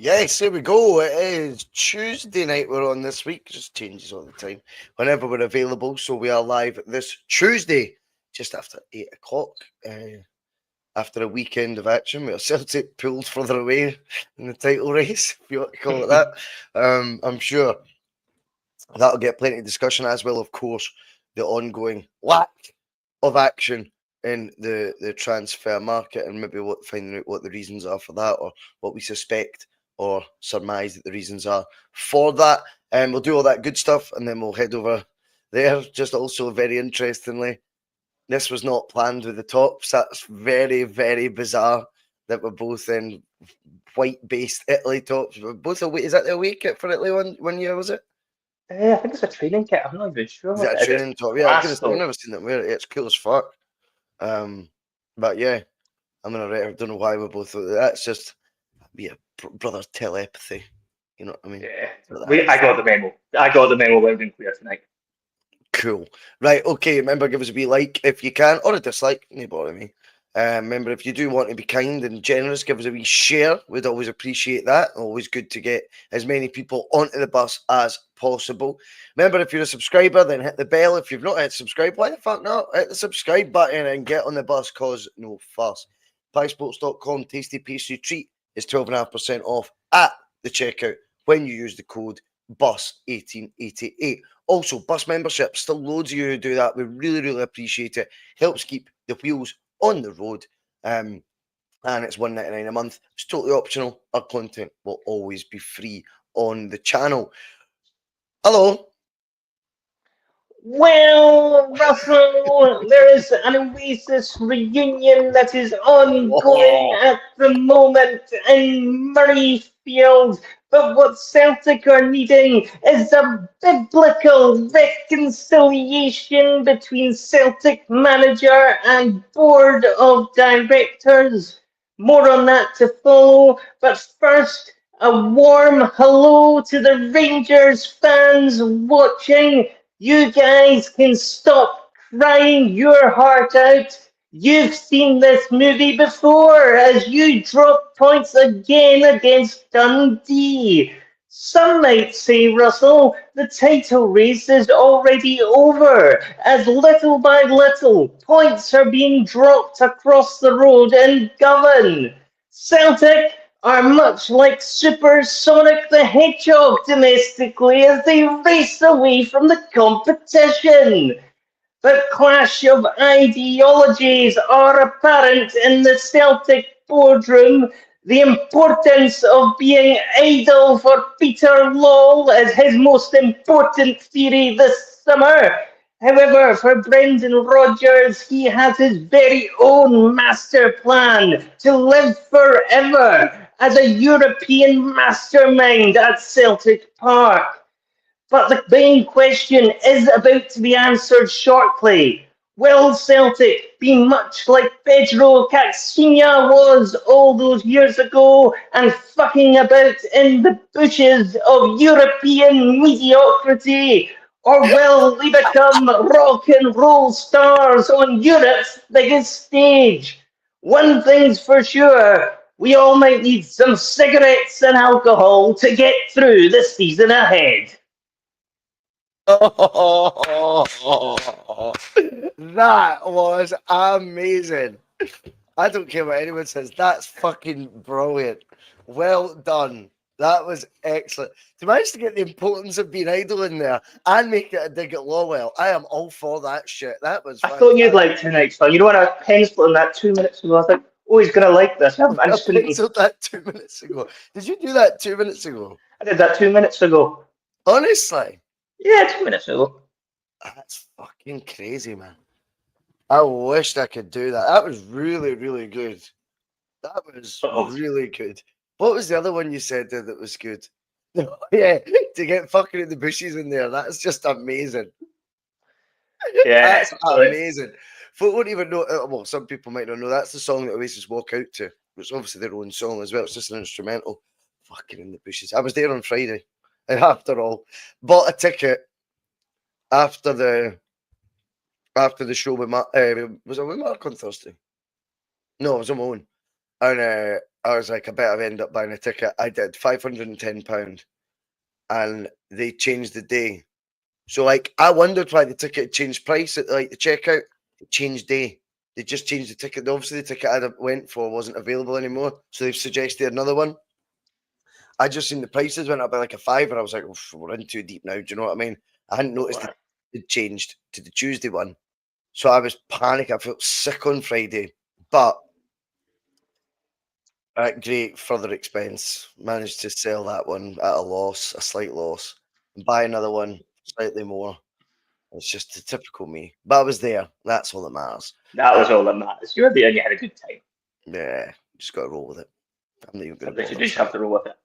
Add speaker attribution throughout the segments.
Speaker 1: Yes, here we go. It is Tuesday night we're on this week. It just changes all the time. Whenever we're available. So we are live this Tuesday, just after 8 o'clock. After a weekend of action, we are Celtic pulled further away in the title race, if you want to call it that. I'm sure that'll get plenty of discussion, as well, of course, the ongoing lack of action in the transfer market, and maybe finding out what the reasons are for that, or what we suspect or surmise that the reasons are for that. And we'll do all that good stuff, and then we'll head over there. Just also very interestingly, this was not planned with the tops. That's very, very bizarre that we're both in white-based Italy tops. We're both away. Is that the away kit for Italy one year, was it?
Speaker 2: I think it's a training kit. I'm not even sure.
Speaker 1: Is that a training top? Yeah, I was gonna say, I've never seen them wear it. It's cool as fuck. But yeah, don't know why we're both. That's just be a brother telepathy. You know what I mean?
Speaker 2: Yeah. I got the memo. I got the memo about Unclear tonight.
Speaker 1: Cool. Right. Okay. Remember, give us a wee like if you can, or a dislike. No bother me. Remember, if you do want to be kind and generous, give us a wee share. We'd always appreciate that. Always good to get as many people onto the bus as possible. Remember, if you're a subscriber, then hit the bell. If you've not hit subscribe, why the fuck not? Hit the subscribe button and get on the bus, cause no fuss. Piesports.com tasty pastry treat is 12.5% off at the checkout when you use the code BUS1888. Also, bus membership, still loads of you who do that. We really, really appreciate it. Helps keep the wheels on the road. And it's $1.99 a month. It's totally optional. Our content will always be free on the channel. Hello.
Speaker 2: Well, Russell, there is an Oasis reunion that is ongoing at the moment in Murrayfield. But what Celtic are needing is a biblical reconciliation between Celtic manager and board of directors. More on that to follow. But first, a warm hello to the Rangers fans watching. You guys can stop crying your heart out. You've seen this movie before as you drop points again against Dundee. Some might say, Russell, the title race is already over, as little by little points are being dropped across the road in Govan. Celtic are much like Supersonic the Hedgehog domestically as they race away from the competition. The clash of ideologies are apparent in the Celtic boardroom. The importance of being idle for Peter Lawwell is his most important theory this summer. However, for Brendan Rodgers, he has his very own master plan to live forever as a European mastermind at Celtic Park. But the main question is about to be answered shortly. Will Celtic be much like Pedro Caixinha was all those years ago and fucking about in the bushes of European mediocrity? Or will they become rock and roll stars on Europe's biggest stage? One thing's for sure, we all might need some cigarettes and alcohol to get through the season ahead.
Speaker 1: That was amazing. I don't care what anyone says. That's fucking brilliant. Well done. That was excellent. To manage to get the importance of being idle in there and make it a dig at Lawwell, I am all for that shit. That was
Speaker 2: I thought you'd
Speaker 1: fantastic.
Speaker 2: like tonight's fun. You know what I penciled in that 2 minutes ago? I thought, oh, he's gonna like this. I
Speaker 1: I
Speaker 2: just couldn't.
Speaker 1: penciled that 2 minutes ago. Did you do that 2 minutes ago?
Speaker 2: I did that 2 minutes ago.
Speaker 1: Honestly,
Speaker 2: Yeah, 2 minutes ago.
Speaker 1: that's fucking crazy, man. I wished I could do that. That was really, really good. That was
Speaker 2: Uh-oh.
Speaker 1: really good. What was the other one you said there that was good? Yeah, to get fucking in the bushes in there. That's just amazing.
Speaker 2: Yeah.
Speaker 1: That's
Speaker 2: So
Speaker 1: amazing. Folk won't even know. Well, some people might not know. That's the song that Oasis walk out to. It's obviously their own song as well. It's just an instrumental. Fucking in the bushes. I was there on Friday, and after all, bought a ticket after the show with Mark. Was it with Mark on Thursday? No, it was on my own. And I was like, I bet I've ended up buying a ticket. I did £510, and they changed the day. So like, I wondered why the ticket changed price at like the checkout. It changed day. They just changed the ticket. Obviously, the ticket I went for wasn't available anymore, so they've suggested another one. I just seen the prices went up by like a fiver. I was like, we're in too deep now. Do you know what I mean? I hadn't noticed it changed to the Tuesday one, so I was panicking. I felt sick on Friday, but at great further expense, managed to sell that one at a loss, a slight loss, and buy another one slightly more. It's just the typical me. But I was there. That's all that matters.
Speaker 2: that was all that matters. You were there and you had a good time.
Speaker 1: Yeah, just got to roll with it. I'm not even going to
Speaker 2: Sometimes you
Speaker 1: bother.
Speaker 2: just have to roll with it.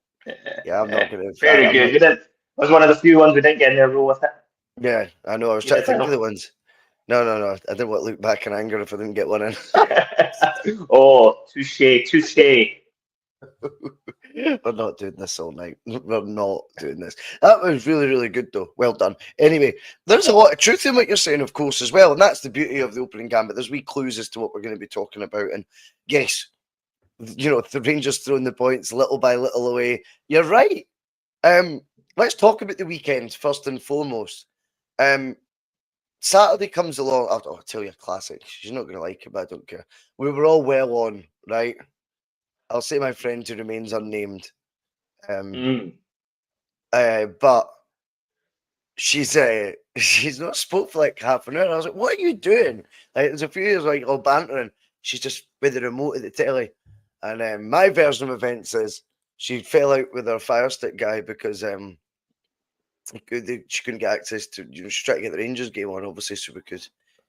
Speaker 1: Yeah, I'm not going to.
Speaker 2: Very
Speaker 1: I'm
Speaker 2: good.
Speaker 1: not.
Speaker 2: We did. Was one of the few ones we didn't get in there. Roll with it.
Speaker 1: Yeah, I know. I was
Speaker 2: You
Speaker 1: trying to
Speaker 2: did
Speaker 1: think of the
Speaker 2: well.
Speaker 1: ones. No. I didn't want to look back in anger if I didn't get one in.
Speaker 2: Oh, touche.
Speaker 1: We're not doing this all night. We're not doing this. That was really, really good, though. Well done. Anyway, there's a lot of truth in what you're saying, of course, as well. And that's the beauty of the opening gambit. There's wee clues as to what we're going to be talking about. And yes, the Rangers throwing the points little by little away. You're right. Let's talk about the weekend first and foremost. Saturday comes along. I'll tell you a classic. She's not going to like it, but I don't care. We were all well on, right? I'll say my friend who remains unnamed. But she's not spoke for like half an hour. I was like, "What are you doing?" Like, there's a few years like all bantering. She's just with the remote at the telly, and my version of events is she fell out with her Fire Stick guy because she couldn't get access to. She's trying to get the Rangers game on, obviously, so we could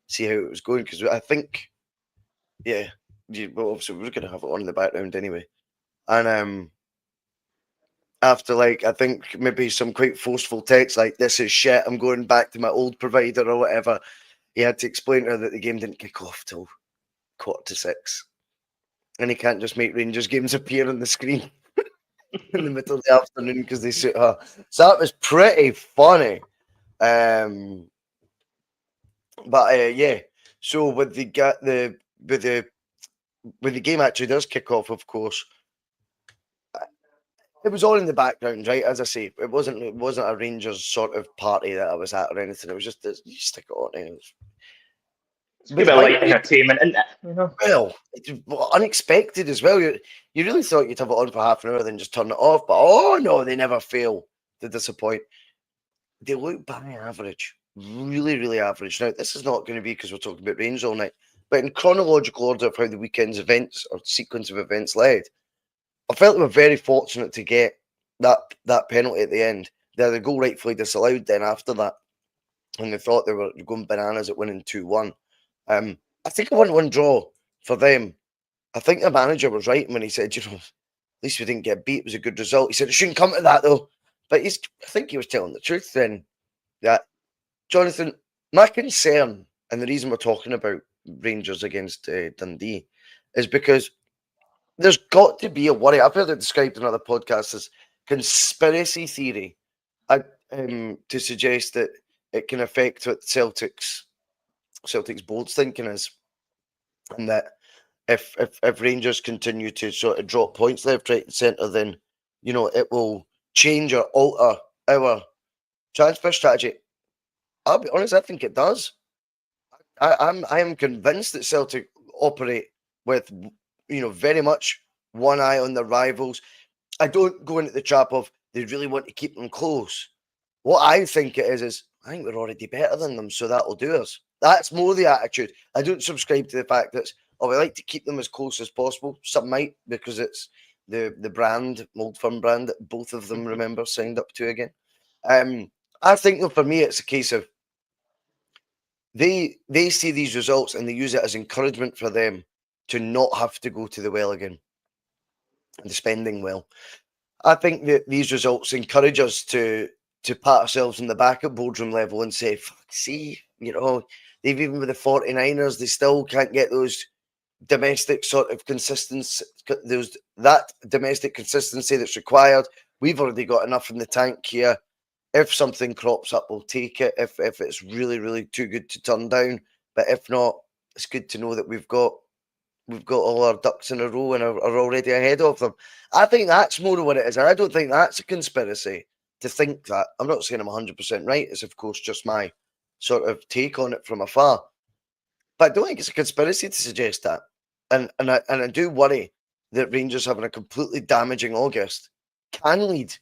Speaker 1: see how it was going. Because I think, yeah, well, obviously we were going to have it on in the background anyway, and after like I think maybe some quite forceful text like "this is shit, I'm going back to my old provider" or whatever, he had to explain to her that the game didn't kick off till 6:15, and he can't just make Rangers games appear on the screen in the middle of the afternoon because they suit her. So that was pretty funny. But yeah, so with the game actually does kick off, of course. It was all in the background, right? As I say, it wasn't a Rangers sort of party that I was at or anything. It was just you stick it on.
Speaker 2: It's a bit of light entertainment, isn't it?
Speaker 1: Well, it's unexpected as well. You really thought you'd have it on for half an hour, then just turn it off. But oh no, they never fail to disappoint. They look by average, really, really average. Now, this is not going to be because we're talking about Rangers all night, but in chronological order of how the weekend's events or sequence of events led, I felt we were very fortunate to get that penalty at the end. They had a goal rightfully disallowed then after that, and they thought they were going bananas at winning 2-1. I think a 1-1 draw for them. I think the manager was right when he said, at least we didn't get beat. It was a good result. He said it shouldn't come to that though. But I think he was telling the truth then. That Jonathan, my concern and the reason we're talking about Rangers against Dundee is because there's got to be a worry. I've heard it described in other podcasts as conspiracy theory to suggest that it can affect what Celtic's board's thinking is, and that if Rangers continue to sort of drop points left, right, and centre, then it will change or alter our transfer strategy. I'll be honest, I think it does. I am convinced that Celtic operate with very much one eye on the rivals. I don't go into the trap of they really want to keep them close. What I think it is I think we're already better than them, so that'll do us. That's more the attitude. I don't subscribe to the fact that, we like to keep them as close as possible. Some might, because it's the brand, Old Firm brand, that both of them, remember, signed up to again. I think, though, for me, it's a case of they see these results and they use it as encouragement for them to not have to go to the well again, the spending well. I think that these results encourage us to pat ourselves on the back at boardroom level and say, fuck, see, they've even with the 49ers, they still can't get those domestic sort of consistency, that domestic consistency that's required. We've already got enough in the tank here. If something crops up, we'll take it. If it's really, really too good to turn down. But if not, it's good to know that we've got all our ducks in a row and are already ahead of them. I think that's more of what it is. And I don't think that's a conspiracy to think that. I'm not saying I'm 100% right. It's, of course, just my sort of take on it from afar. But I don't think it's a conspiracy to suggest that. And I do worry that Rangers having a completely damaging August can lead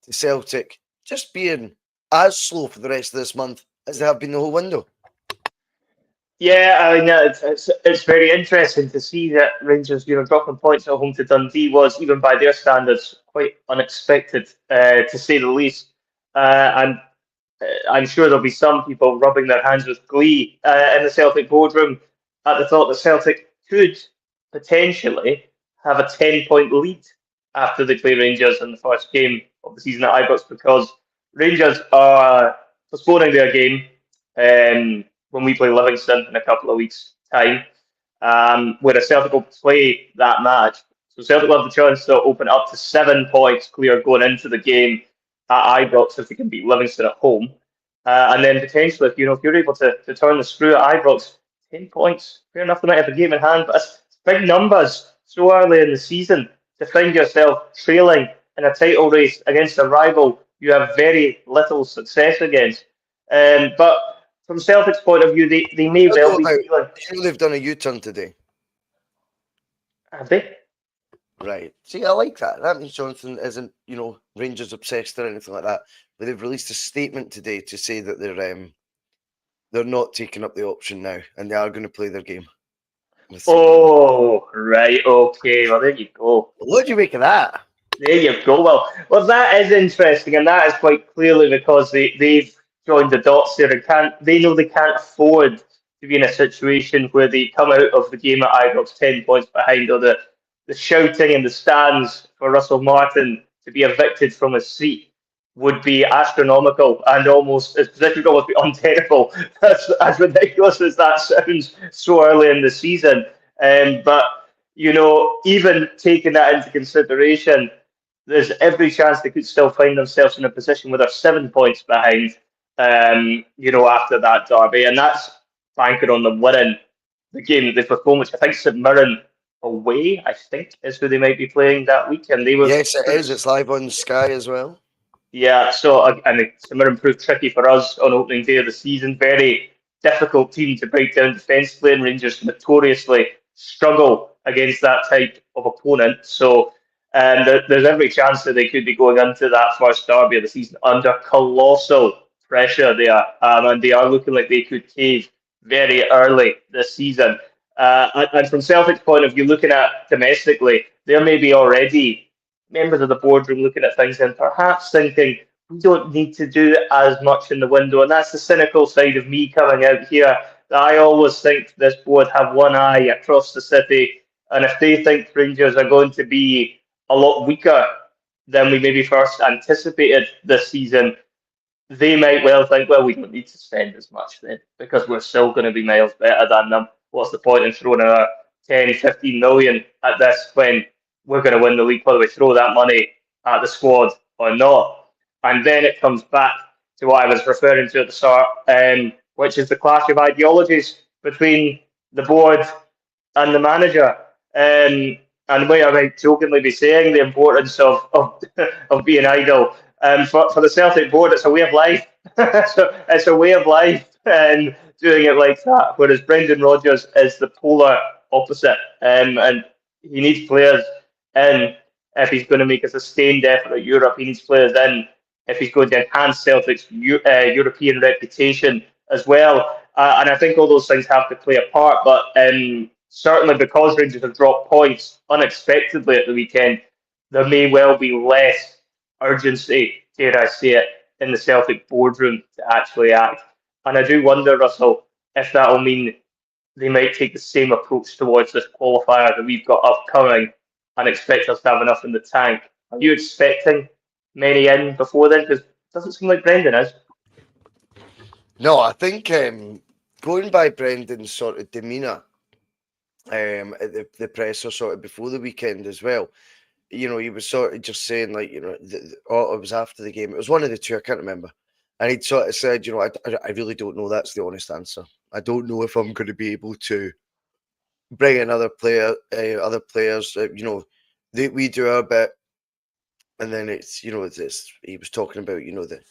Speaker 1: to Celtic just being as slow for the rest of this month as they have been the whole window.
Speaker 2: Yeah, I mean, it's very interesting to see that Rangers, dropping points at home to Dundee was, even by their standards, quite unexpected, to say the least. And I'm sure there'll be some people rubbing their hands with glee in the Celtic boardroom at the thought that Celtic could potentially have a 10-point lead after they play Rangers in the first game of the season at Ibrox, because Rangers are postponing their game when we play Livingston in a couple of weeks' time, where Celtic will play that match. So Celtic will have the chance to open up to 7 points clear going into the game at Ibrox if they can beat Livingston at home. And then potentially, if you're able to turn the screw at Ibrox, 10 points, fair enough, they might have a game in hand, but it's big numbers so early in the season to find yourself trailing in a title race against a rival you have very little success against. But from Celtic's point of view, they may well be feeling.
Speaker 1: They've done a U-turn today.
Speaker 2: Have they?
Speaker 1: Right. See, I like that. That means Jonathan isn't, Rangers obsessed or anything like that. But they've released a statement today to say that they're not taking up the option now, and they are going to play their game.
Speaker 2: Oh, right. Okay. Well, there you go.
Speaker 1: What do you make of that?
Speaker 2: There you go. Well, that is interesting, and that is quite clearly because they've joined the dots there and they know they can't afford to be in a situation where they come out of the game at Ibrox 10 points behind, or the shouting in the stands for Russell Martin to be evicted from his seat would be astronomical, and almost his position would almost be untenable, as ridiculous as that sounds so early in the season. But even taking that into consideration, there's every chance they could still find themselves in a position where they're 7 points behind, after that derby. And that's banking on them winning the game that they've performed, which I think St Mirren away, I think, is who they might be playing that week. And they were.
Speaker 1: Yes, it is. It's live on Sky as well.
Speaker 2: Yeah, so, and St Mirren proved tricky for us on opening day of the season. Very difficult team to break down defensively, and Rangers notoriously struggle against that type of opponent. So there's every chance that they could be going into that first derby of the season under colossal pressure there, and they are looking like they could cave very early this season. And from Celtic's point of view, looking at domestically, there may be already members of the boardroom looking at things and perhaps thinking we don't need to do as much in the window. And that's the cynical side of me coming out here, that I always think this board have one eye across the city, and if they think Rangers are going to be a lot weaker than we maybe first anticipated this season, they might well think, well, we don't need to spend as much then, because we're still going to be miles better than them. What's the point in throwing another 10, 15 million at this when we're going to win the league, whether we throw that money at the squad or not? And then it comes back to what I was referring to at the start, which is the clash of ideologies between the board and the manager. And where I might jokingly be saying the importance of being idle. For the Celtic board, it's a way of life. So it's a way of life, and doing it like that. Whereas Brendan Rodgers is the polar opposite, and he needs players in if he's going to make a sustained effort at Europe, he needs players in. If he's going to enhance Celtic's European reputation as well. And I think all those things have to play a part. But certainly because Rangers have dropped points unexpectedly at the weekend, there may well be less urgency, dare I say it, in the Celtic boardroom to actually act. And I do wonder, Russell, if that will mean they might take the same approach towards this qualifier that we've got upcoming and expect us to have enough in the tank. Are you expecting many in before then? Because it doesn't seem like Brendan is.
Speaker 1: No, I think going by Brendan's sort of demeanour at the presser sort of before the weekend as well, you know, he was sort of just saying like, you know, it was after the game. It was one of the two, I can't remember. And he'd sort of said, you know, I really don't know. That's the honest answer. I don't know if I'm going to be able to bring in other players. You know, we do our bit, and then it's, you know, he was talking about, you know, that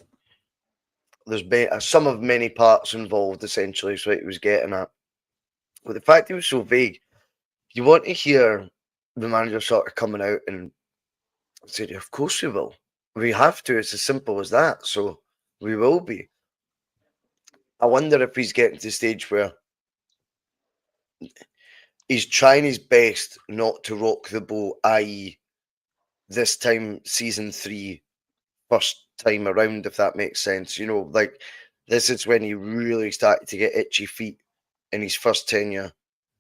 Speaker 1: there's been a sum of many parts involved. Essentially, is what he was getting at. But the fact he was so vague, you want to hear the manager sort of coming out and saying, "Of course we will. We have to. It's as simple as that. So we will be." I wonder if he's getting to the stage where he's trying his best not to rock the boat, i.e., this time, season 3, first time around, if that makes sense. You know, like this is when he really started to get itchy feet in his first tenure.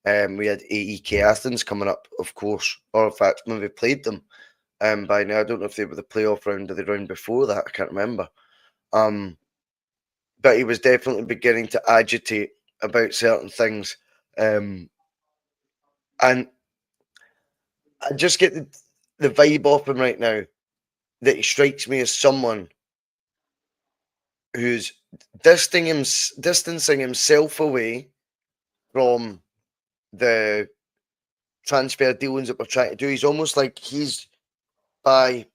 Speaker 1: We had AEK Athens coming up, of course, or in fact, maybe played them by now. I don't know if they were the playoff round or the round before that. I can't remember. But he was definitely beginning to agitate about certain things. And I just get the vibe off him right now that he strikes me as someone who's distancing himself away from the transfer dealings that we're trying to do. He's almost like he's, by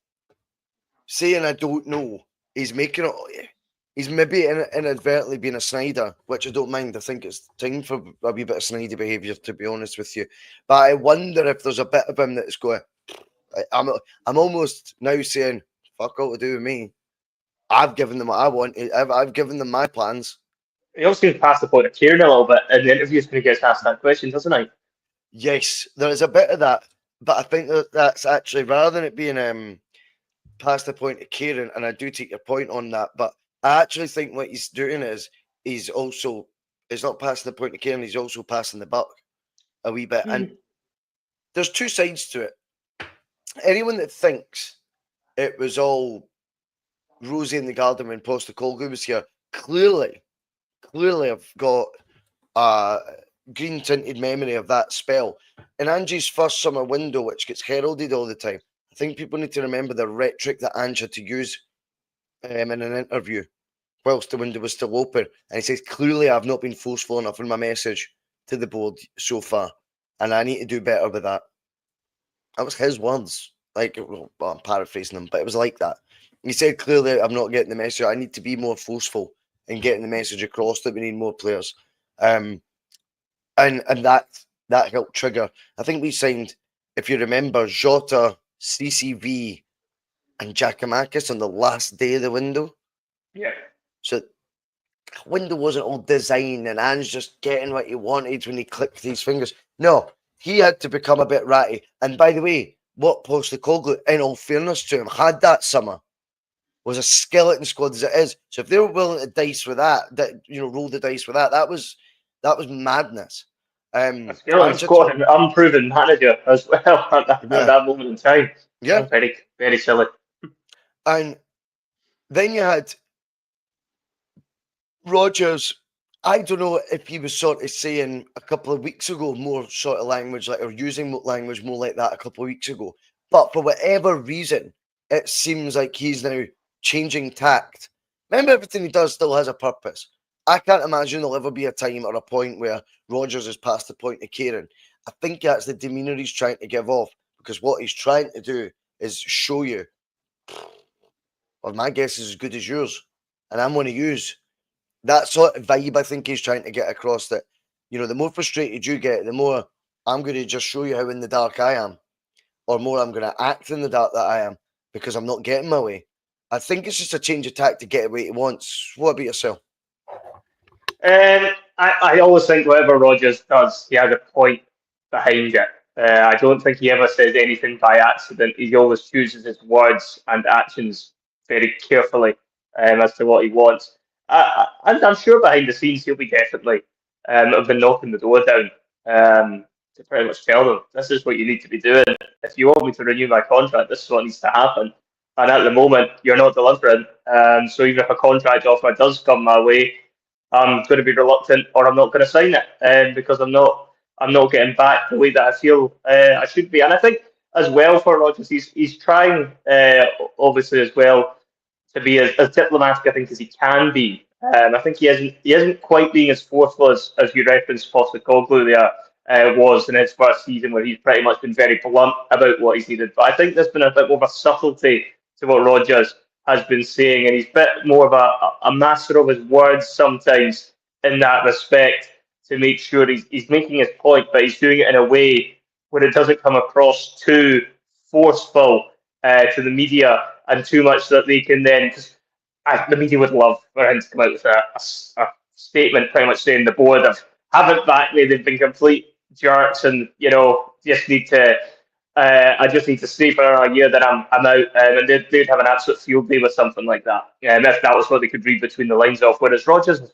Speaker 1: saying I don't know, he's making it. He's maybe inadvertently being a Snyder, which I don't mind. I think it's time for a wee bit of Snyder behaviour, to be honest with you. But I wonder if there's a bit of him that's going, I'm almost now saying, fuck all to do with me. I've given them what I want. I've given them my plans.
Speaker 2: He also seems past the point of caring a little bit in the interviews when he gets asked that question, doesn't he?
Speaker 1: Yes, there is a bit of that. But I think that's actually, rather than it being past the point of caring, and I do take your point on that, but I actually think what he's doing is he's not passing the point of caring, he's also passing the buck a wee bit. And there's two sides to it. Anyone that thinks it was all rosy in the garden when Postecoglou was here, clearly I've got a green tinted memory of that spell. In Angie's first summer window, which gets heralded all the time, I think people need to remember the rhetoric that Ange had to use in an interview whilst the window was still open. And he says, clearly I've not been forceful enough in my message to the board so far, and I need to do better with that. That was his words. Like, well, I'm paraphrasing him, but it was like that. He said, clearly I'm not getting the message. I need to be more forceful in getting the message across that we need more players. And that helped trigger. I think we signed, if you remember, Jota, CCV, and Giacomakis on the last day of the window.
Speaker 2: Yeah.
Speaker 1: So the window wasn't all designed and Ange just getting what he wanted when he clicked his fingers. No, he had to become a bit ratty. And by the way, what Postecoglou, in all fairness to him, had that summer was a skeleton squad as it is. So if they were willing to dice with that, roll the dice with that, that was madness.
Speaker 2: A skeleton squad and an unproven manager as well at that moment in time.
Speaker 1: Yeah.
Speaker 2: Very, very silly.
Speaker 1: And then you had Rodgers. I don't know if he was sort of saying a couple of weeks ago more sort of language, like, or using language more like that a couple of weeks ago. But for whatever reason, it seems like he's now changing tact. Remember, everything he does still has a purpose. I can't imagine there'll ever be a time or a point where Rodgers is past the point of caring. I think that's the demeanour he's trying to give off, because what he's trying to do is show you, well, my guess is as good as yours, and I'm going to use that sort of vibe. I think he's trying to get across that, the more frustrated you get, the more I'm going to just show you how in the dark I am. or more I'm going to act in the dark that I am because I'm not getting my way. I think it's just a change of tack to get the way he wants. What about yourself?
Speaker 2: I always think whatever Rodgers does, he has a point behind it. I don't think he ever says anything by accident. He always chooses his words and actions very carefully as to what he wants. And I'm sure behind the scenes he'll be definitely have been knocking the door down to pretty much tell them this is what you need to be doing. If you want me to renew my contract, this is what needs to happen. And at the moment, you're not delivering. So even if a contract offer does come my way, I'm going to be reluctant, or I'm not going to sign it, because I'm not getting back the way that I feel I should be. And I think as well for Rodgers, he's trying obviously as well to be as diplomatic, I think, as he can be. I think he isn't quite being as forceful as you referenced Postecoglou there was in his first season, where he's pretty much been very blunt about what he's needed. But I think there's been a bit more of a subtlety to what Rodgers has been saying, and he's a bit more of a master of his words sometimes in that respect to make sure he's making his point, but he's doing it in a way where it doesn't come across too forceful to the media and too much that they can then. Cause the media would love for him to come out with a statement pretty much saying the board haven't backed me, they've been complete jerks, and just need to. I just need to stay for a year, then I'm out, and they'd have an absolute field day with something like that. And if that was what they could read between the lines of, whereas Rodgers is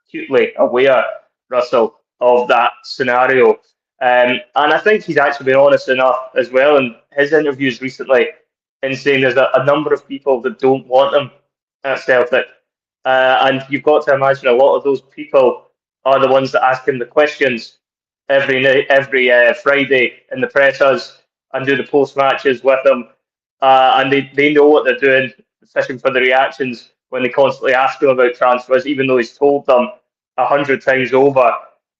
Speaker 2: acutely aware, Russell, of that scenario. And I think he's actually been honest enough as well in his interviews recently in saying there's a number of people that don't want him at Celtic. And you've got to imagine a lot of those people are the ones that ask him the questions every night, every Friday in the pressers and do the post matches with him. And they know what they're doing, fishing for the reactions when they constantly ask him about transfers, even though he's told them 100 times over.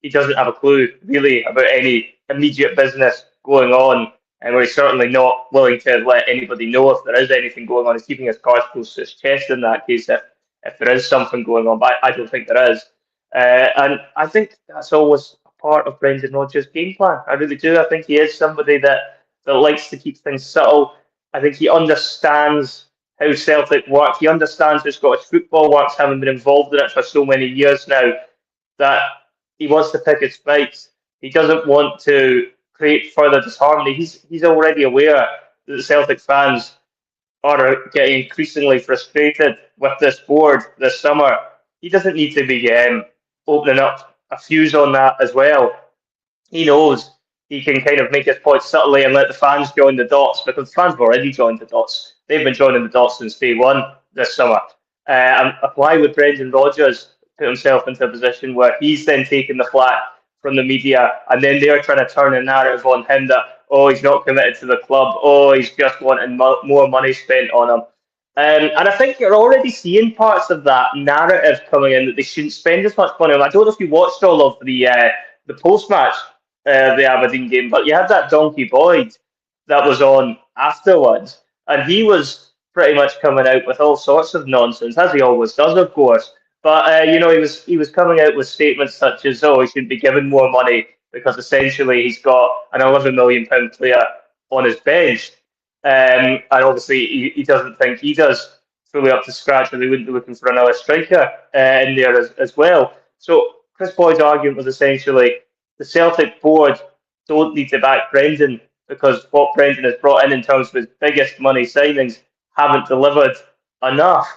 Speaker 2: He doesn't have a clue really about any immediate business going on, and he's certainly not willing to let anybody know if there is anything going on. He's keeping his cards close to his chest in that case if there is something going on, but I don't think there is. And I think that's always a part of Brendan Rodgers' game plan. I really do. I think he is somebody that likes to keep things subtle. I think he understands how Celtic work. He understands how Scottish football works, having been involved in it for so many years now, that he wants to pick his fights. He doesn't want to create further disharmony. He's already aware that the Celtic fans are getting increasingly frustrated with this board this summer. He doesn't need to be opening up a fuse on that as well. He knows he can kind of make his point subtly and let the fans join the dots, because the fans have already joined the dots. They've been joining the dots since day one this summer. And why would Brendan Rodgers put himself into a position where he's then taking the flack from the media, and then they're trying to turn a narrative on him that, oh, he's not committed to the club, oh, he's just wanting more money spent on him. And I think you're already seeing parts of that narrative coming in, that they shouldn't spend as much money on him. I don't know if you watched all of the post-match the Aberdeen game, but you had that Donkey Boyd that was on afterwards, and he was pretty much coming out with all sorts of nonsense, as he always does, of course. But he was coming out with statements such as, "Oh, he should be given more money because essentially he's got an £11 million player on his bench," and obviously he doesn't think he does fully up to scratch, or they wouldn't be looking for another striker in there as well. So Chris Boyd's argument was essentially the Celtic board don't need to back Brendan because what Brendan has brought in terms of his biggest money signings haven't delivered enough.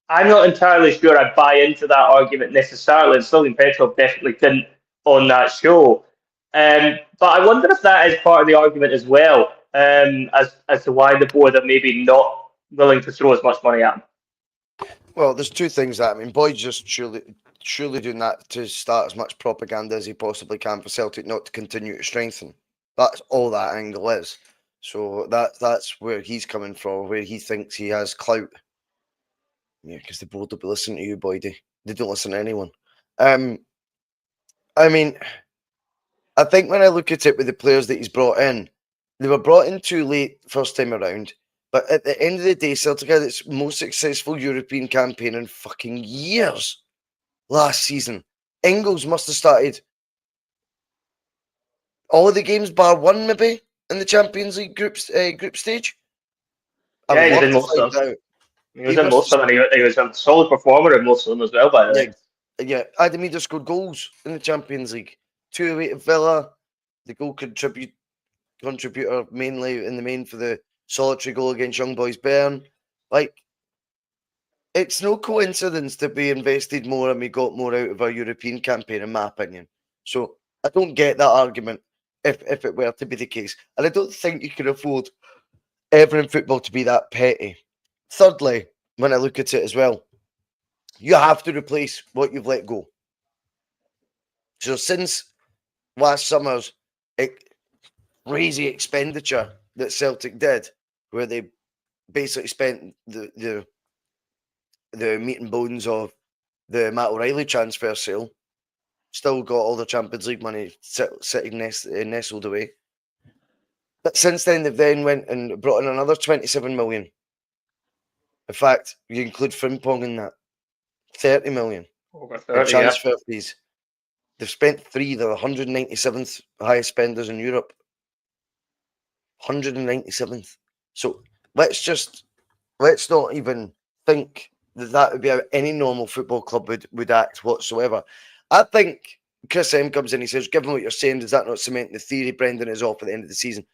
Speaker 2: I'm not entirely sure I buy into that argument necessarily, and Sylvian Petrov definitely didn't on that show. But I wonder if that is part of the argument as well, as to why the board are maybe not willing to throw as much money at him.
Speaker 1: Well, there's two things that Boyd's just surely doing that to start as much propaganda as he possibly can for Celtic not to continue to strengthen. That's all that angle is. So that's where he's coming from, where he thinks he has clout. Yeah, because the board will be listening to you, Boydie. They don't listen to anyone. I mean, I think when I look at it with the players that he's brought in, they were brought in too late first time around. But at the end of the day, Celtic had its most successful European campaign in fucking years last season. Ingles must have started all of the games bar one, maybe. in the Champions League group stage? I
Speaker 2: Yeah,
Speaker 1: would
Speaker 2: he was
Speaker 1: love
Speaker 2: in
Speaker 1: to
Speaker 2: most of
Speaker 1: find
Speaker 2: them.
Speaker 1: out.
Speaker 2: He was
Speaker 1: He
Speaker 2: in
Speaker 1: must
Speaker 2: most
Speaker 1: have
Speaker 2: of them, and he was a solid performer in most of them as well, by the
Speaker 1: Yeah,
Speaker 2: way.
Speaker 1: yeah. Ademir scored goals in the Champions League. 2 away to Villa. The goal contributor mainly in the main for the solitary goal against Young Boys Bern. Like, it's no coincidence that we invested more and we got more out of our European campaign, in my opinion. So I don't get that argument if it were to be the case. And I don't think you can afford ever in football to be that petty. Thirdly, when I look at it as well, you have to replace what you've let go. So since last summer's crazy expenditure that Celtic did, where they basically spent the meat and bones of the Matt O'Reilly transfer sale, still got all the Champions League money sitting nestled away. But since then, they've then went and brought in another 27 million. In fact, you include Frimpong in that, 30 million
Speaker 2: Over
Speaker 1: in
Speaker 2: 30, yeah.
Speaker 1: transfer fees. They've spent three. They're 197th highest spenders in Europe. 197th. So let's not even think that would be how any normal football club would act whatsoever. I think Chris M comes in, he says, given what you're saying, does that not cement the theory Brendan is off at the end of the season?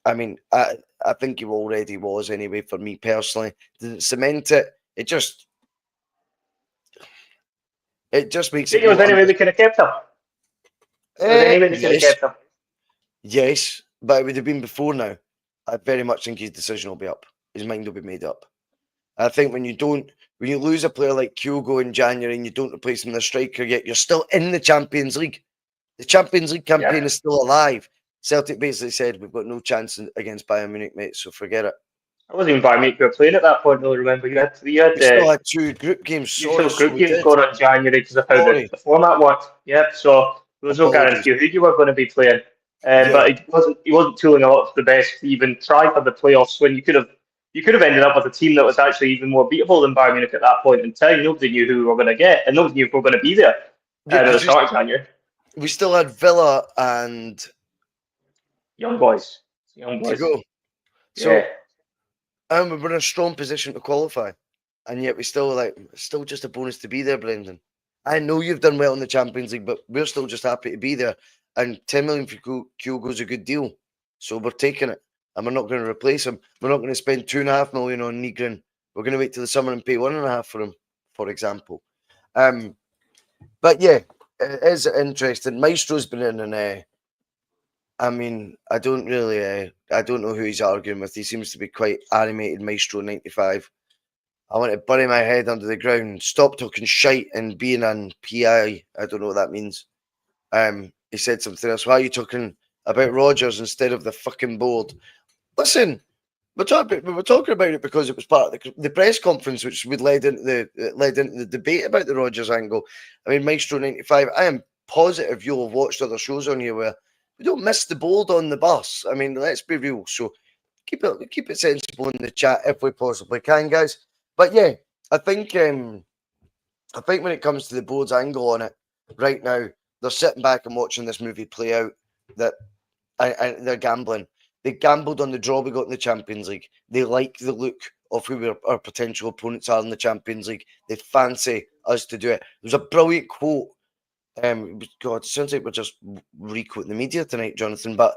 Speaker 1: I mean, I think he already was anyway, for me personally. Does it cement it? It just makes
Speaker 2: Think
Speaker 1: it
Speaker 2: there was
Speaker 1: more
Speaker 2: any way they could have kept him? There was any way they could have
Speaker 1: yes.
Speaker 2: kept him?
Speaker 1: Yes, but it would have been before now. I very much think his decision will be up. His mind will be made up. I think when you lose a player like Kyogo in January and you don't replace him with a striker yet, you're still in the Champions League. The Champions League campaign is still alive. Celtic basically said, we've got no chance against Bayern Munich, mate, so forget it.
Speaker 2: I wasn't even Bayern Munich we were playing at that point, though. Remember,
Speaker 1: We still had 2 group games.
Speaker 2: you
Speaker 1: Sorry,
Speaker 2: still
Speaker 1: so
Speaker 2: group
Speaker 1: we
Speaker 2: games
Speaker 1: did.
Speaker 2: going on in January because of how
Speaker 1: Sorry.
Speaker 2: the format worked. Yep. So there was no
Speaker 1: Apologies.
Speaker 2: guarantee who you were going to be playing.
Speaker 1: Yeah.
Speaker 2: But he wasn't tooling a lot for the best to even try for the playoffs when you could have ended up with a team that was actually even more beatable than Bayern Munich at that point in time. Nobody knew who we were going to get, and nobody knew if we were going to be there
Speaker 1: Yeah,
Speaker 2: at the
Speaker 1: because
Speaker 2: start of January.
Speaker 1: we still had Villa and
Speaker 2: Young boys,
Speaker 1: to go.
Speaker 2: Yeah.
Speaker 1: So and we were in a strong position to qualify. And yet we still just a bonus to be there, Brendan. I know you've done well in the Champions League, but we're still just happy to be there. And 10 million for Kyogo's a good deal. So we're taking it. And we're not going to replace him. We're not going to spend 2.5 million on Nygren. We're going to wait till the summer and pay 1.5 for him, for example. But yeah, it is interesting. Maestro's been in and I mean, I don't know who he's arguing with. He seems to be quite animated, Maestro 95. I want to bury my head under the ground. Stop talking shite and being an PI. I don't know what that means. He said something else. Why are you talking about Rodgers instead of the fucking board? Listen, we were talking about it because it was part of the press conference, which would led into the debate about the Rodgers angle. I mean, Maestro 95. I am positive you'll have watched other shows on here where we don't miss the board on the bus. I mean, let's be real. So keep it sensible in the chat if we possibly can, guys. But yeah, I think when it comes to the board's angle on it right now, they're sitting back and watching this movie play out. That they're gambling. They gambled on the draw we got in the Champions League. They like the look of who our potential opponents are in the Champions League. They fancy us to do it. There's a brilliant quote. God, it sounds like we're just re-quoting the media tonight, Jonathan. But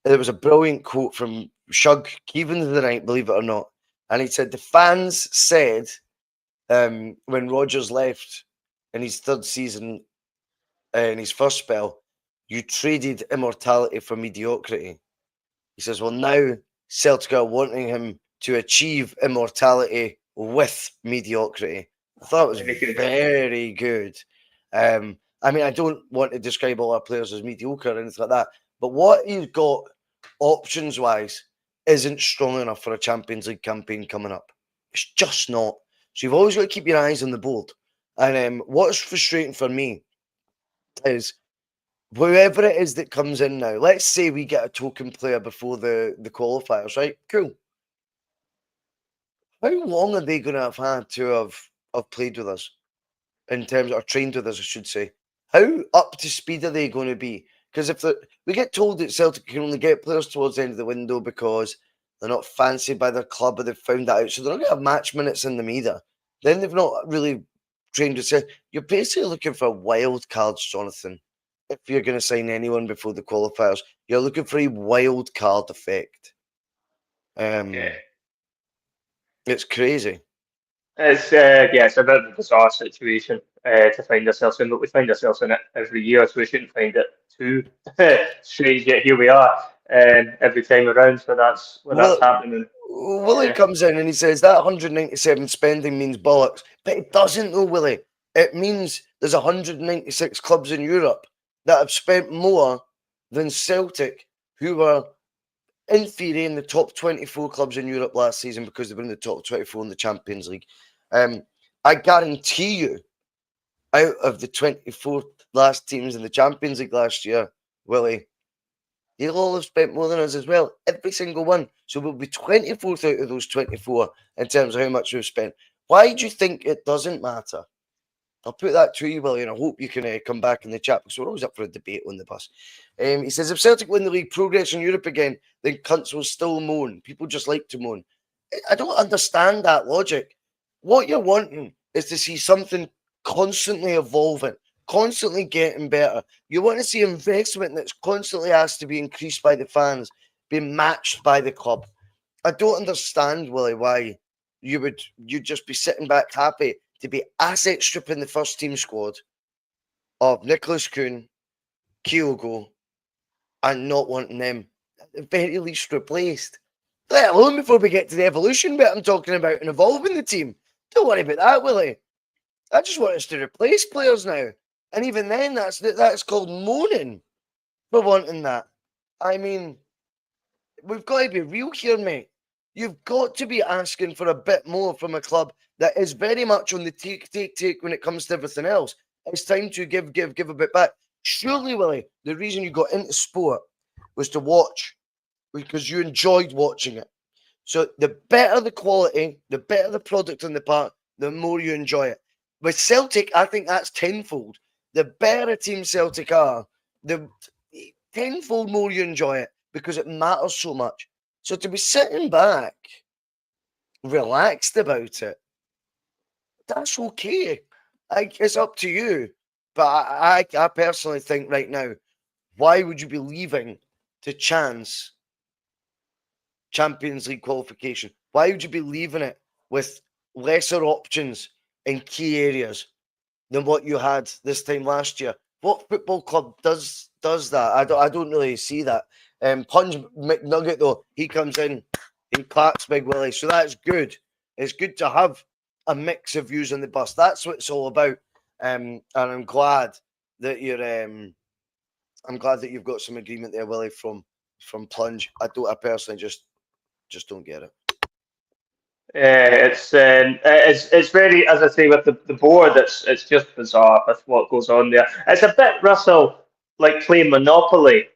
Speaker 1: there was a brilliant quote from Shug Keevans the night, believe it or not. And he said, the fans said when Rodgers left in his third season, in his first spell, you traded immortality for mediocrity. He says, well, now Celtic are wanting him to achieve immortality with mediocrity. I thought it was very good. I mean, I don't want to describe all our players as mediocre or anything like that, but what he's got options-wise isn't strong enough for a Champions League campaign coming up. It's just not. So you've always got to keep your eyes on the board. And what's frustrating for me is whoever it is that comes in now, let's say we get a token player before the qualifiers, right? Cool. How long are they going to have had to have played with us in terms of, or trained with us, I should say? How up to speed are they going to be? Because we get told that Celtic can only get players towards the end of the window because they're not fancied by their club or they've found that out. So they're not going to have match minutes in them either. Then they've not really trained with Celtic. You're basically looking for wild cards, Jonathan. If you're going to sign anyone before the qualifiers, you're looking for a wild card effect. It's crazy.
Speaker 2: It's it's a bit of a bizarre situation to find ourselves in, but we find ourselves in it every year, so we shouldn't find it too strange. Yet here we are, every time around. So that's when that's happening.
Speaker 1: Willie comes in and he says that 197 spending means bollocks, but it doesn't, though, Willie. It means there's 196 clubs in Europe that have spent more than Celtic, who were in theory in the top 24 clubs in Europe last season because they were in the top 24 in the Champions League. I guarantee you, out of the 24 last teams in the Champions League last year, Willie, they'll all have spent more than us as well. Every single one. So we'll be 24th out of those 24 in terms of how much we've spent. Why do you think it doesn't matter? I'll put that to you, Willie, and I hope you can come back in the chat because we're always up for a debate on the bus. He says, if Celtic win the league, progress in Europe again, then cunts will still moan. People just like to moan. I don't understand that logic. What you're wanting is to see something constantly evolving, constantly getting better. You want to see investment that's constantly asked to be increased by the fans, being matched by the club. I don't understand, Willie, why you'd just be sitting back happy to be asset stripping the first team squad of Nicholas Kuhn, Kyogo, and not wanting them at the very least replaced. Let alone before we get to the evolution bit I'm talking about and evolving the team. Don't worry about that, Willie. I just want us to replace players now. And even then, that's called moaning for wanting that. I mean, we've got to be real here, mate. You've got to be asking for a bit more from a club that is very much on the take when it comes to everything else. It's time to give a bit back. Surely, Willie, the reason you got into sport was to watch because you enjoyed watching it. So the better the quality, the better the product on the park, the more you enjoy it. With Celtic, I think that's tenfold. The better a team Celtic are, the tenfold more you enjoy it because it matters so much. So to be sitting back, relaxed about it, that's okay. It's up to you. But I personally think right now, why would you be leaving to chance Champions League qualification? Why would you be leaving it with lesser options in key areas than what you had this time last year? What football club does that? I don't really see that. Punch McNugget, though, he comes in, he claps Big Willie. So that's good. It's good to have a mix of views on the bus. That's what it's all about. And I'm glad that you've got some agreement there, Willie, from Plunge. I personally just don't get it.
Speaker 2: It's very, as I say, with the board. It's just bizarre with what goes on there. It's a bit, Russell, like playing Monopoly.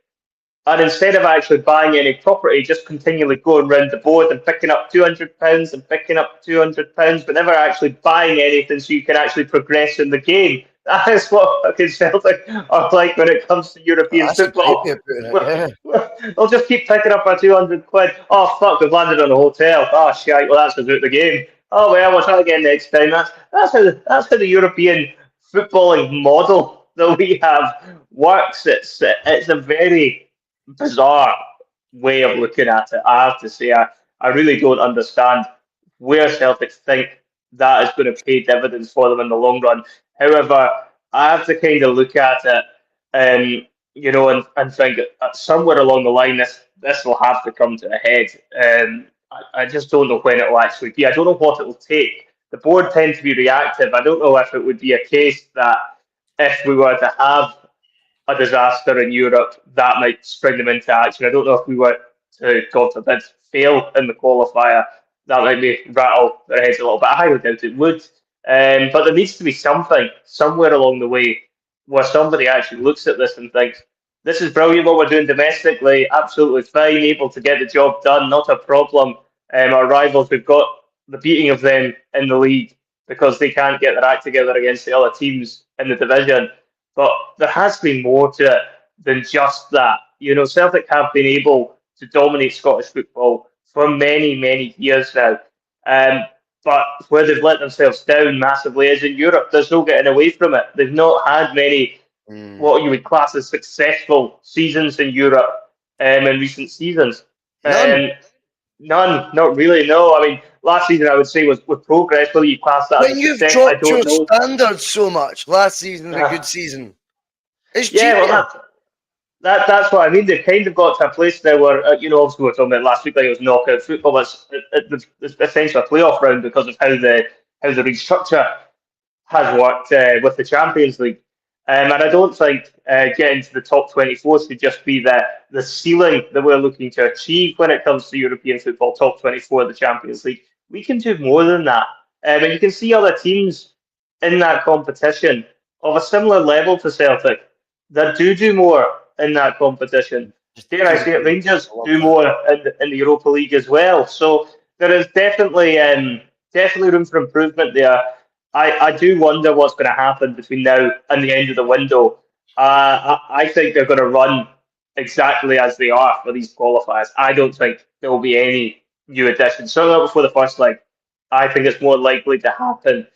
Speaker 2: And instead of actually buying any property, just continually going around the board and picking up £200 and picking up £200, but never actually buying anything so you can actually progress in the game. That is what fucking Celtic are like when it comes to European football. They'll just keep picking up our £200. Oh, fuck, we've landed on a hotel. Oh, shit, well, that's about the game. Oh, well, we'll try again next time. That's how the European footballing model that we have works. It's a very bizarre way of looking at it. I have to say, I really don't understand where Celtic think that is going to pay dividends for them in the long run. However, I have to kind of look at it, and think that somewhere along the line this will have to come to a head. I just don't know when it will actually be. I don't know what it will take. The board tends to be reactive. I don't know if it would be a case that if we were to have a disaster in Europe, that might spring them into action. I don't know if we were to, God forbid, fail in the qualifier, that might rattle their heads a little bit. I highly doubt it would. But there needs to be something somewhere along the way where somebody actually looks at this and thinks, this is brilliant what we're doing domestically, absolutely fine, able to get the job done, not a problem. Our rivals, we've got the beating of them in the league because they can't get their act together against the other teams in the division. But there has been more to it than just that. Celtic have been able to dominate Scottish football for many, many years now. Um, but where they've let themselves down massively is in Europe. There's no getting away from it. They've not had many
Speaker 1: Mm.
Speaker 2: what you would class as successful seasons in Europe in recent seasons.
Speaker 1: None.
Speaker 2: None, not really. No, I mean last season I would say was progress. Whether you class that as a
Speaker 1: When you've
Speaker 2: success, I
Speaker 1: dropped your
Speaker 2: don't know.
Speaker 1: standards so much, last season's a good season. It's
Speaker 2: Yeah, well,
Speaker 1: cheating.
Speaker 2: that's what I mean. They've kind of got to a place now where, obviously we were talking about last week, like it was knockout football. It's essentially a playoff round because of how the restructure has worked with the Champions League. And I don't think getting to the top 24 should just be the ceiling that we're looking to achieve when it comes to European football, top 24 of the Champions League. We can do more than that. And you can see other teams in that competition of a similar level to Celtic that do more in that competition.
Speaker 1: Just
Speaker 2: Dare I
Speaker 1: do
Speaker 2: say it,
Speaker 1: it.
Speaker 2: Rangers
Speaker 1: I love
Speaker 2: do
Speaker 1: that.
Speaker 2: more in the Europa League as well. So there is definitely room for improvement there. I do wonder what's going to happen between now and the end of the window. I think they're going to run exactly as they are for these qualifiers. I don't think there will be any new additions. Certainly not before the first leg. I think it's more likely to happen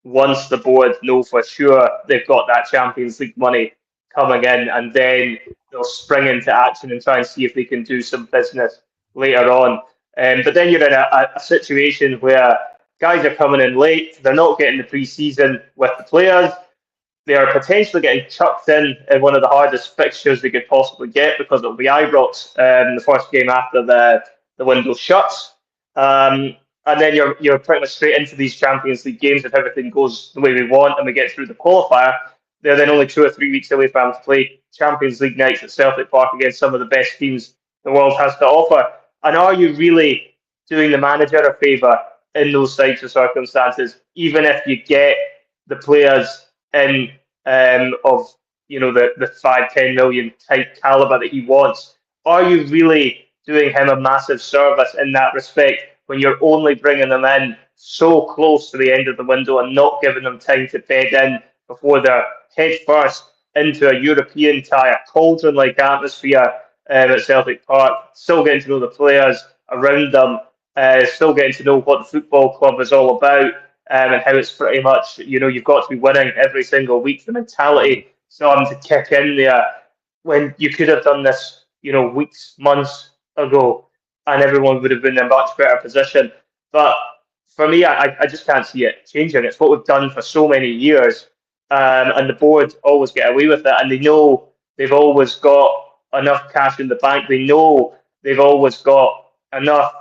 Speaker 2: once the board know for sure they've got that Champions League money coming in, and then they'll spring into action and try and see if they can do some business later on. But then you're in a situation where guys are coming in late, they're not getting the pre-season with the players, they are potentially getting chucked in one of the hardest fixtures they could possibly get because it'll be Ibrox the first game after the window shuts. And then you're pretty much straight into these Champions League games if everything goes the way we want and we get through the qualifier. They're then only 2 or 3 weeks away from having to play Champions League nights at Celtic Park against some of the best teams the world has to offer. And are you really doing the manager a favour in those types of circumstances, even if you get the players in of the 5-10 million type caliber that he wants? Are you really doing him a massive service in that respect when you're only bringing them in so close to the end of the window and not giving them time to bed in before they're head first into a European tie, a cauldron-like atmosphere at Celtic Park, still getting to know the players around them, still getting to know what the football club is all about, and how it's pretty much, you've got to be winning every single week. The mentality starting to kick in there when you could have done this, weeks, months ago, and everyone would have been in a much better position. But for me, I just can't see it changing. It's what we've done for so many years, and the board always get away with it, and they know they've always got enough cash in the bank. They know they've always got enough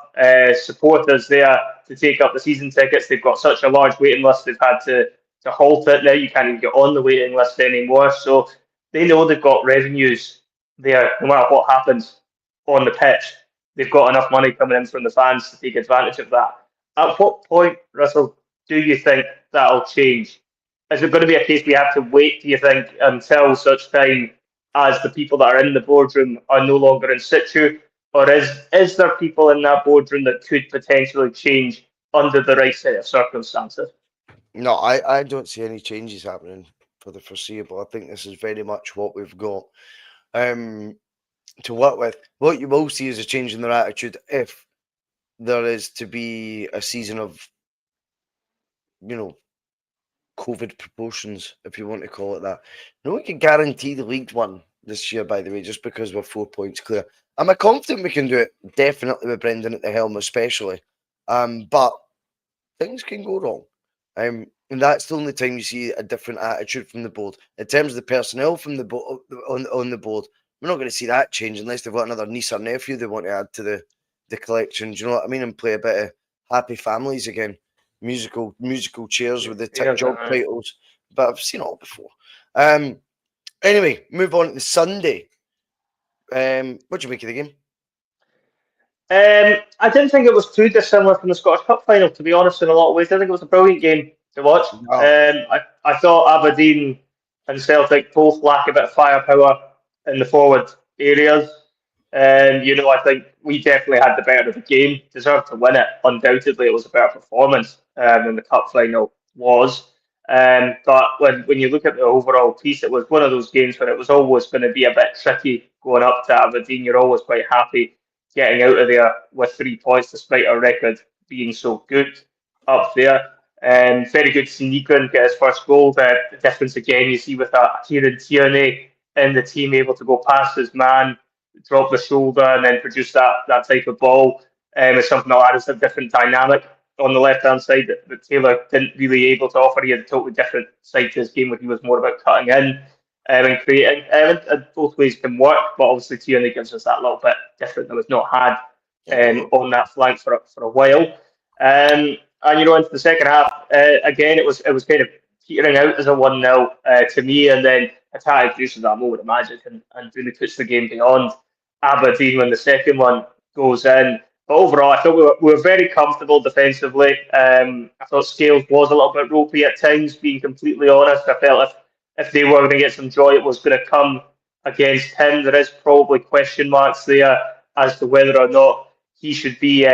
Speaker 2: supporters there to take up the season tickets. They've got such a large waiting list, they've had to halt it now. You can't even get on the waiting list anymore. So they know they've got revenues there no matter what happens on the pitch. They've got enough money coming in from the fans to take advantage of that. At what point, Russell, do you think that'll change? Is it going to be a case we have to wait, do you think, until such time as the people that are in the boardroom are no longer in situ? Or is there people in that boardroom that could potentially change under the right set of circumstances?
Speaker 1: No, I don't see any changes happening for the foreseeable. I think this is very much what we've got to work with. What you will see is a change in their attitude if there is to be a season of, COVID proportions, if you want to call it that. No one can guarantee the League One this year, by the way, just because we're 4 points clear. Am I confident we can do it? Definitely with Brendan at the helm, especially. But things can go wrong. And that's the only time you see a different attitude from the board. In terms of the personnel from the board on the board, we're not going to see that change unless they've got another niece or nephew they want to add to the collection. Do you know what I mean? And play a bit of Happy Families again. Musical chairs with the job titles. But I've seen it all before. Anyway, move on to the Sunday. What do you make of the game?
Speaker 2: I didn't think it was too dissimilar from the Scottish Cup final, to be honest, in a lot of ways. I think it was a brilliant game to watch.
Speaker 1: Oh.
Speaker 2: I thought Aberdeen and Celtic both lack a bit of firepower in the forward areas. I think we definitely had the better of the game, deserved to win it. Undoubtedly, it was a better performance than the Cup final was. But when you look at the overall piece, it was one of those games where it was always going to be a bit tricky going up to Aberdeen. You're always quite happy getting out of there with 3 points, despite our record being so good up there. Very good to see Nigren get his first goal. The difference again you see with Kieran Tierney in the team able to go past his man, drop the shoulder, and then produce that type of ball. Is something that adds a different dynamic on the left hand side that Taylor didn't really able to offer. He had a totally different side to his game where he was more about cutting in and creating. And both ways can work, but obviously Tierney gives us that little bit different that was not had on that flank for a while. And into the second half, again it was kind of petering out as a 1-0 to me, and then Atai produces that moment of magic and really puts the game beyond Aberdeen when the second one goes in. But overall, I thought we were very comfortable defensively. I thought Scales was a little bit ropey at times, being completely honest. I felt if they were going to get some joy, it was going to come against him. There is probably question marks there as to whether or not he should be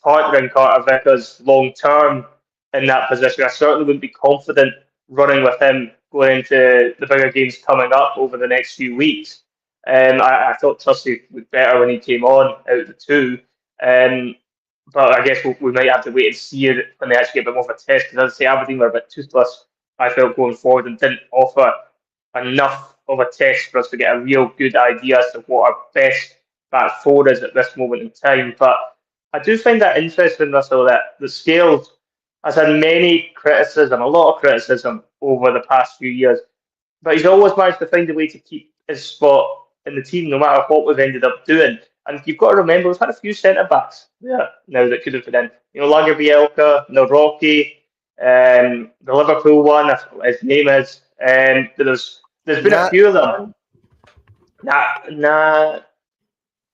Speaker 2: partnering Carter Vickers long term in that position. I certainly wouldn't be confident running with him going into the bigger games coming up over the next few weeks. I thought Tussey was better when he came on out of the two. But I guess we might have to wait and see it when they actually get a bit more of a test. Because as I say, Aberdeen were a bit toothless, I felt, going forward and didn't offer enough of a test for us to get a real good idea as to what our best back four is at this moment in time. But I do find that interesting, Russell, that the Scales has had a lot of criticism over the past few years, but he's always managed to find a way to keep his spot in the team, no matter what we've ended up doing. And you've got to remember, we've had a few centre backs there now that could have been in. Lager Bielka, Rocky, the Liverpool one, I forget what his name is. There's been a few of them. No,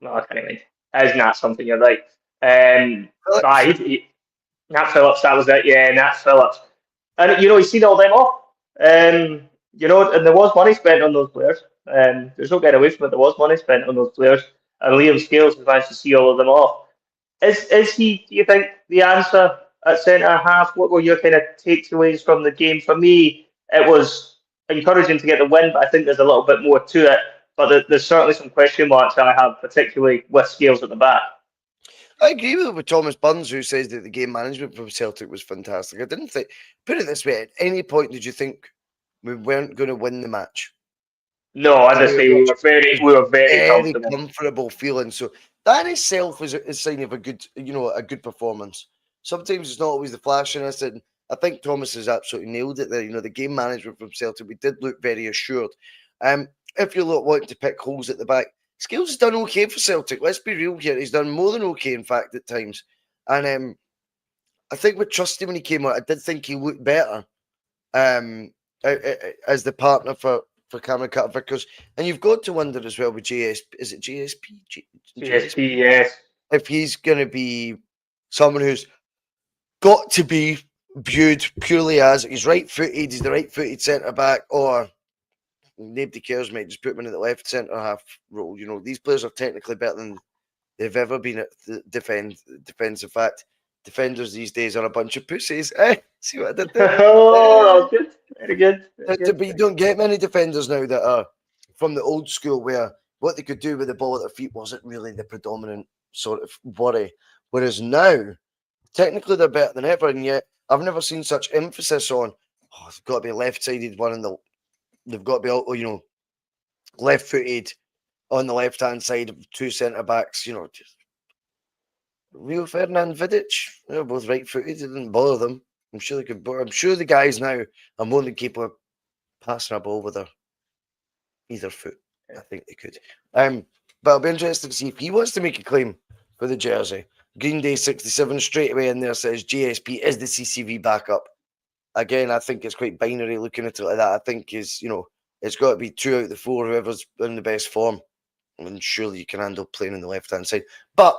Speaker 2: I can't even. It's not something you're right. Nat Phillips, that was it. Yeah, Nat Phillips. And he's seen all them off. And there was money spent on those players. There's no getting away from it. There was money spent on those players, and Liam Scales has managed to see all of them off. Is he? Do you think the answer at centre half? What were your kind of takeaways from the game? For me, it was encouraging to get the win, but I think there's a little bit more to it. But there's certainly some question marks I have, particularly with Scales at the back.
Speaker 1: I agree with Thomas Burns, who says that the game management from Celtic was fantastic. I didn't think, put it this way, at any point did you think we weren't going to win the match?
Speaker 2: No, honestly, we were very
Speaker 1: comfortable feeling. So that in itself is a sign of a good performance. Sometimes it's not always the flashiness, and I think Thomas has absolutely nailed it there. The game management from Celtic, we did look very assured. If you're wanting to pick holes at the back, Scales has done okay for Celtic. Let's be real here. He's done more than okay, in fact, at times. And I think with Trusty when he came out, I did think he looked better as the partner for Cameron Carter Vickers. And you've got to wonder as well with JSP. Is it JSP?
Speaker 2: JSP, yes.
Speaker 1: If he's going to be someone who's got to be viewed purely as he's right-footed, he's the right-footed centre-back, or nobody cares, mate. Just put him in the left centre half role. These players are technically better than they've ever been at the defensive fact. Defenders these days are a bunch of pussies. See what I did there?
Speaker 2: Oh, that was good. Very good.
Speaker 1: But you don't get many defenders now that are from the old school where what they could do with the ball at their feet wasn't really the predominant sort of worry. Whereas now, technically they're better than ever, and yet I've never seen such emphasis on, it's got to be a left-sided one in they've got to be, left-footed on the left-hand side of two centre-backs, just Rio Ferdinand Vidic, they're both right-footed. It didn't bother them. I'm sure the guys now are more than capable of passing a ball with their either foot. I think they could. But I'll be interested to see if he wants to make a claim for the jersey. Green Day 67 straight away in there says GSP is the CCV backup. Again, I think it's quite binary looking at it like that. I think it's got to be 2 out of the 4, whoever's in the best form. And surely you can handle playing on the left-hand side. But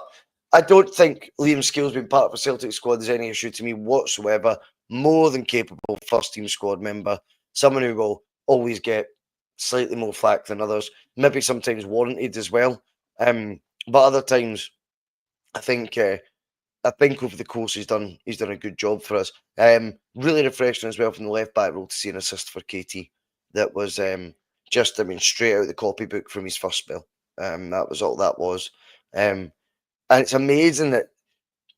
Speaker 1: I don't think Liam Scales being part of a Celtic squad is any issue to me whatsoever. More than capable first-team squad member. Someone who will always get slightly more flack than others. Maybe sometimes warranted as well. But other times, I think I think over the course he's done a good job for us. Really refreshing as well from the left back role to see an assist for KT. That was just, straight out of the copybook from his first spell. That was all that was. And it's amazing that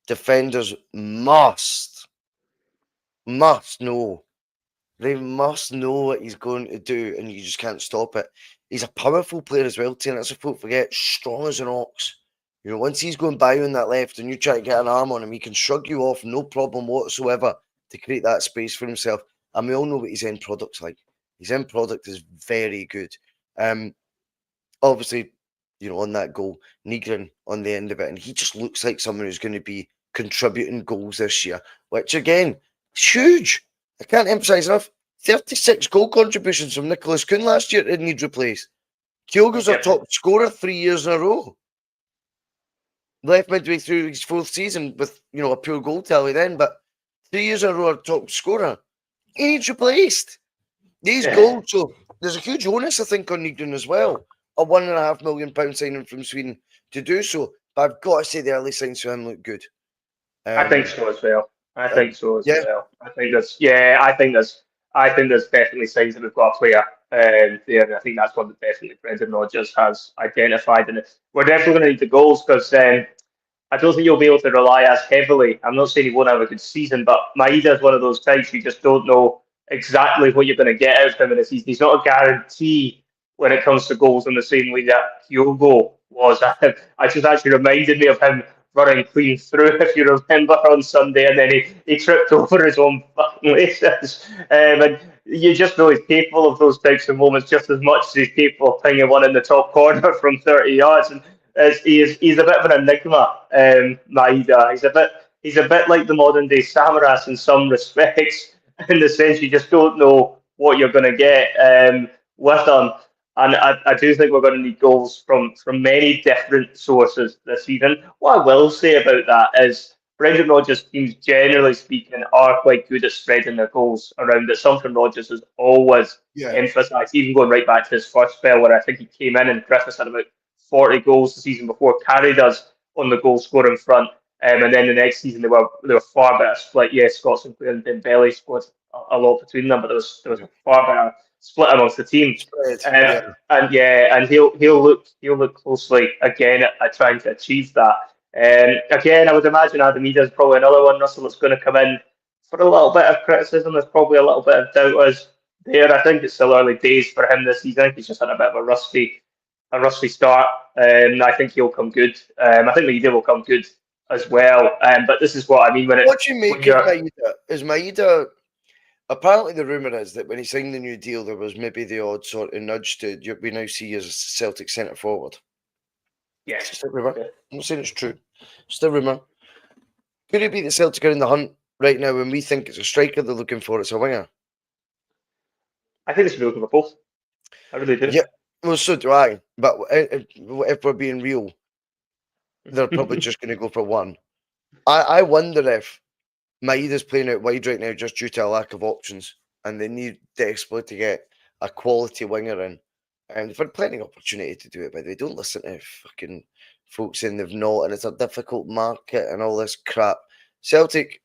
Speaker 1: defenders must know. They must know what he's going to do, and you just can't stop it. He's a powerful player as well, too. That's what folk forget. Strong as an ox. Once he's going by on that left and you try to get an arm on him, he can shrug you off, no problem whatsoever, to create that space for himself. And we all know what his end product's like. His end product is very good. Obviously, on that goal, Nygren on the end of it, and he just looks like someone who's going to be contributing goals this year, which again, is huge. I can't emphasise enough. 36 goal contributions from Nicholas Kuhn last year didn't need replaced. Kyogo's our top scorer 3 years in a row. Left midway through his fourth season with, a pure goal tally then, but 3 years in a row our top scorer. He needs replaced. These goals, so there's a huge onus, I think, on Nygren as well. A £1.5 million signing from Sweden to do so. But I've got to say the early signs for him look good.
Speaker 2: I think so as well. I think so as
Speaker 1: yeah.
Speaker 2: well. I think there's definitely signs that we've got a player there, and I think that's one that definitely Brendan Rodgers has identified. And we're definitely going to need the goals because I don't think you'll be able to rely as heavily. I'm not saying he won't have a good season, but Maeda is one of those types you just don't know exactly what you're going to get out of him in a season. He's not a guarantee when it comes to goals in the same way that Kyogo was. I just actually reminded me of him running clean through, if you remember, on Sunday, and then he tripped over his own fucking laces. And you just know he's capable of those types of moments just as much as he's capable of pinging one in the top corner from 30 yards. And he's a bit of an enigma, Maeda. He's a bit like the modern day Samaras in some respects, in the sense you just don't know what you're going to get with him. And I do think we're going to need goals from many different sources this season. What I will say about that is Brendan Rodgers' teams, generally speaking, are quite good at spreading their goals around. It's something Rodgers has always emphasised, even going right back to his first spell, where I think he came in and Griffiths had about 40 goals the season before, carried us on the goal scoring front. And then the next season they were far better split. Yes, Scots and Dembele scored a lot between them, but there was a far better split amongst the team. And he'll look closely again at trying to achieve that. Again, I would imagine Adam Idah is probably another one, Russell, that's going to come in for a little bit of criticism. There's probably a little bit of doubters there. I think it's still early days for him this season. I think he's just had a bit of a rusty start. I think he'll come good. I think Maeda will come good as well. But this is what I mean
Speaker 1: what do you make of Maeda? Is Maeda? Apparently, the rumour is that when he signed the new deal, there was maybe the odd sort of nudge to we now see as a Celtic centre forward.
Speaker 2: Yeah,
Speaker 1: it's just a rumour. I'm not saying it's true. Just a rumour. Could it be that Celtic are in the hunt right now when we think it's a striker they're looking for? It's a winger.
Speaker 2: I think they should be looking for both. I really do.
Speaker 1: Yeah, well, so do I. But if we're being real, they're probably just going to go for one. I wonder if Maeda's playing out wide right now just due to a lack of options, and they need desperately to get a quality winger in. And they've had plenty of opportunity to do it, but they don't listen to fucking folks saying they've not, and it's a difficult market and all this crap. Celtic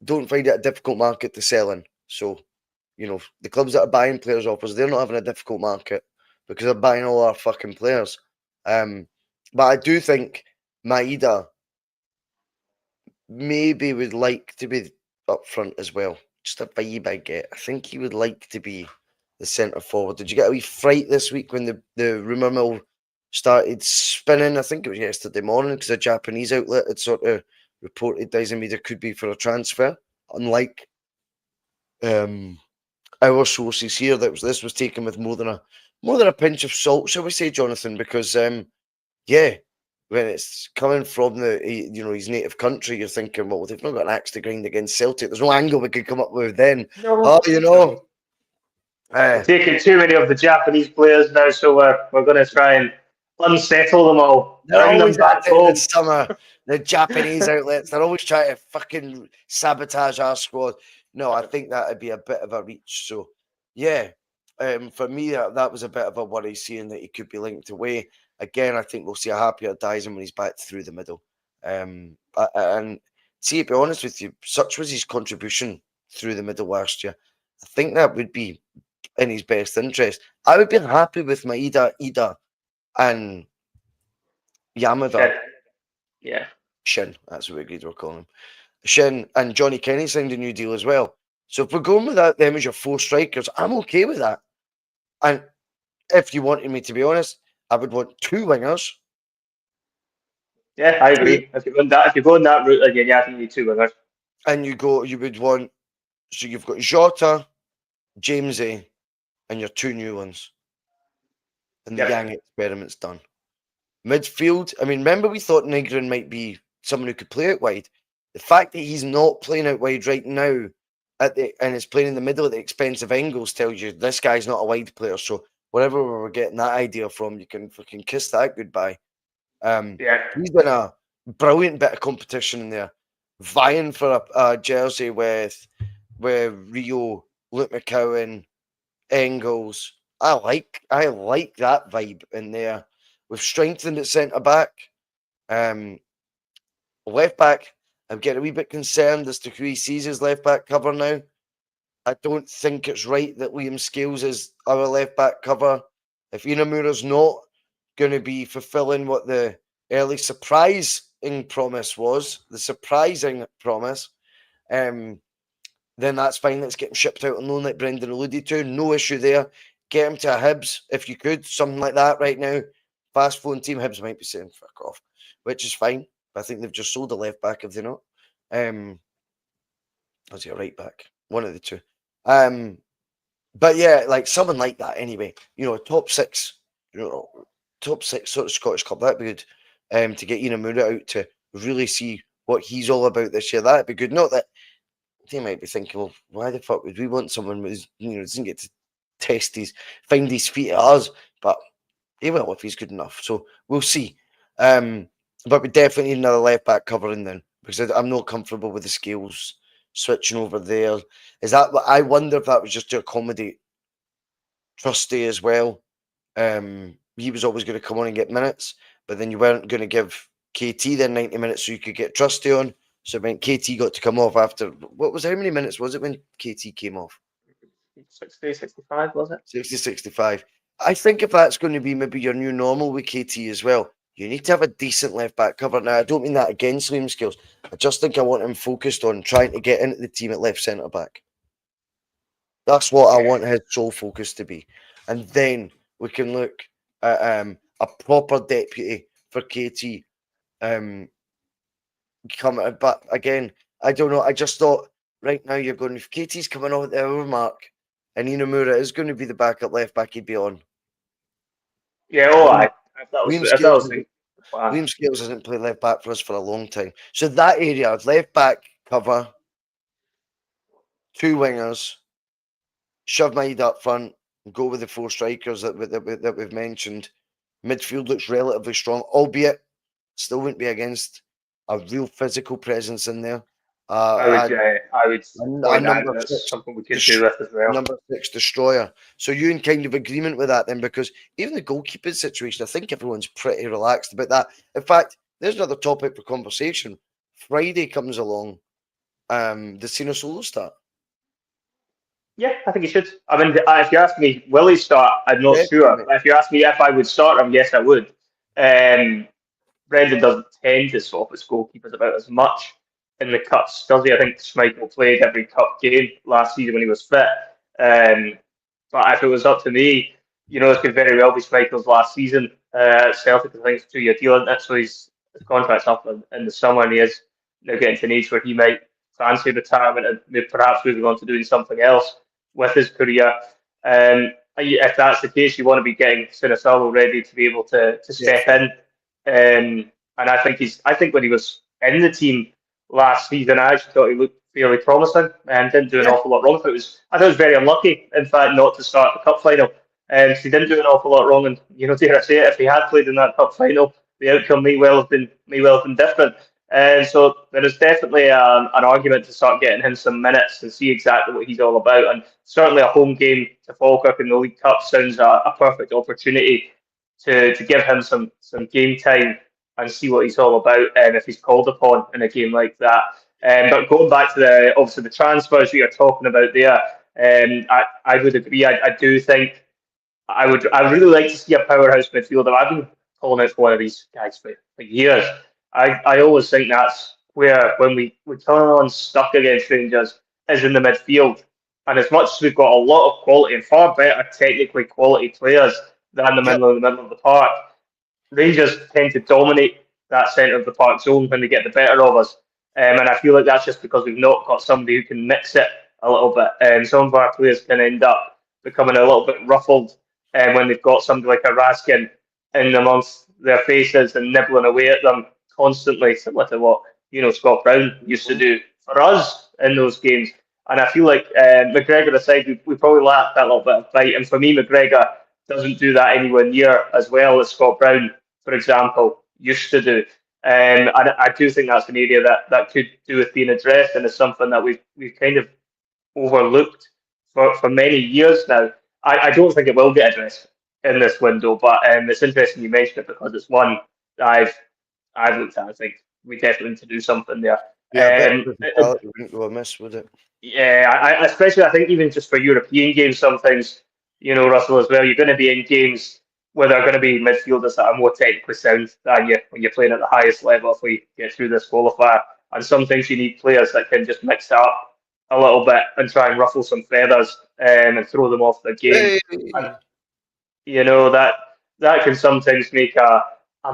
Speaker 1: don't find it a difficult market to sell in. So, the clubs that are buying players off us, they're not having a difficult market because they're buying all our fucking players. But I do think Maeda maybe would like to be up front as well. Just a vibe I get. I think he would like to be the centre forward. Did you get a wee fright this week when the rumour mill started spinning? I think it was yesterday morning because a Japanese outlet had sort of reported Dyson Maeda could be for a transfer. Unlike our sources here, this was taken with more than a pinch of salt, shall we say, Jonathan? Because when it's coming from his native country, you're thinking, well, they've not got an axe to grind against Celtic. There's no angle we could come up with then.
Speaker 2: No. We're taking too many of the Japanese players now, so we're going to try and unsettle them all.
Speaker 1: They're always at it in the summer. The Japanese outlets, they're always trying to fucking sabotage our squad. No, I think that would be a bit of a reach. So, yeah, for me, that was a bit of a worry, seeing that he could be linked away. Again, I think we'll see a happier Dyson when he's back through the middle. And see, to be honest with you, such was his contribution through the middle last year. I think that would be in his best interest. I would be happy with Maeda, Ida, and Yamada.
Speaker 2: Yeah.
Speaker 1: Shin, that's what we agreed we're calling him. Shin and Johnny Kenny signed a new deal as well. So if we're going without them as your 4 strikers, I'm okay with that. And if you wanted me to be honest, I would want 2 wingers.
Speaker 2: Yeah, I agree. If you're going that route again, yeah, I think you need 2 wingers.
Speaker 1: And you would want, so you've got Jota, Jamesy, and your 2 new ones. And the Yang experiment's done. Midfield, I mean, remember we thought Negrin might be someone who could play out wide. The fact that he's not playing out wide right now and is playing in the middle at the expense of Engels tells you this guy's not a wide player. So wherever we were getting that idea from, you can fucking kiss that goodbye. He's been a brilliant bit of competition in there, vying for a jersey with Rio, Luke McCowan, Engels. I like that vibe in there. We've strengthened at centre back. Left back, I'm getting a wee bit concerned as to who he sees his left back cover now. I don't think it's right that Liam Scales is our left back cover. If Inamura's not going to be fulfilling what the early surprising promise was, then that's fine. Let's get him shipped out on loan like Brendan alluded to. No issue there. Get him to a Hibs if you could, something like that right now. Fast phone team, Hibs might be saying fuck off, which is fine. But I think they've just sold a left back, have they not? Was he a right back? One of the two. But yeah, like someone like that anyway. Top six sort of Scottish club. That'd be good. To get Inamura out to really see what he's all about this year. That'd be good. Not that they might be thinking, well, why the fuck would we want someone who's doesn't get to find his feet at us? But he will if he's good enough. So we'll see. But we definitely need another left back covering then, because I'm not comfortable with the Scales switching over there. I wonder if that was just to accommodate Trusty as well. He was always going to come on and get minutes, but then you weren't going to give KT then 90 minutes so you could get Trusty on. So it meant KT got to come off after, how many minutes was it when KT came off?
Speaker 2: 60, 65, was it?
Speaker 1: 60, 65. I think if that's going to be maybe your new normal with KT as well, you need to have a decent left back cover. Now, I don't mean that against Liam Scales. I just think I want him focused on trying to get into the team at left centre back. That's what I want his sole focus to be. And then we can look at a proper deputy for KT. But again, I don't know. I just thought right now you're going, if KT's coming on at the hour mark and Inamura is going to be the backup left back he'd be on.
Speaker 2: Yeah,
Speaker 1: Liam Scales hasn't played left back for us for a long time. So that area, left back cover, 2 wingers, shove Maeda up front, go with the 4 strikers that we've mentioned. Midfield looks relatively strong, albeit still wouldn't be against a real physical presence in there.
Speaker 2: I would point out that's something we could do with as well.
Speaker 1: Number 6 destroyer. So you're in kind of agreement with that then, because even the goalkeeping situation, I think everyone's pretty relaxed about that. In fact, there's another topic for conversation. Friday comes along. Does Cena Solo start?
Speaker 2: Yeah, I think he should. I mean, if you ask me, will he start? I'm not sure. If you ask me if I would start him, yes, I would. Brendan doesn't tend to swap his goalkeepers about as much in the cups, does he? I think Schmeichel played every cup game last season when he was fit. But if it was up to me, this could very well be Schmeichel's last season at Celtic. I think it's a 2-year deal, and so his contract's up in the summer, and he is now getting to an age where he might fancy retirement and maybe perhaps moving on to doing something else with his career. If that's the case, you want to be getting Sinisalo ready to be able to step in. And I think when he was in the team last season, I actually thought he looked fairly promising and didn't do an awful lot wrong. I thought it was very unlucky, in fact, not to start the cup final. He didn't do an awful lot wrong, and dare I say it, if he had played in that cup final, the outcome may well have been different. So there is definitely an argument to start getting him some minutes and see exactly what he's all about. And certainly a home game to Falkirk in the League Cup sounds a perfect opportunity to give him some game time and see what he's all about if he's called upon in a game like that. But going back to obviously the transfers you're talking about there, I would agree. I do think I really like to see a powerhouse midfielder. I've been calling out for one of these guys for years. I always think that's where when we turn on stuck against Rangers is in the midfield. And as much as we've got a lot of quality and far better technically quality players than
Speaker 1: Yep.
Speaker 2: the middle of the park, Rangers tend to dominate that centre of the park zone when they get the better of us. And I feel like that's just because we've not got somebody who can mix it a little bit. Some of our players can end up becoming a little bit ruffled when they've got somebody like a Raskin in amongst their faces and nibbling away at them constantly, similar to what Scott Brown used to do for us in those games. And I feel like McGregor aside, we probably lacked that little bit of bite. And for me, McGregor doesn't do that anywhere near as well as Scott Brown, for example, used to do. And I do think that's an area that could do with being addressed, and it's something that we've kind of overlooked for many years now. I don't think it will get addressed in this window, but it's interesting you mentioned it because it's one that I've looked at. I think we definitely need to do something there.
Speaker 1: Yeah, I bet physicality wouldn't go amiss, would it?
Speaker 2: Yeah, especially I think even just for European games, sometimes Russell as well. You're going to be in games where there are going to be midfielders that are more technically sound than you when you're playing at the highest level. If we get through this qualifier, and sometimes you need players that can just mix it up a little bit and try and ruffle some feathers and throw them off the game.
Speaker 1: Hey.
Speaker 2: And that can sometimes make a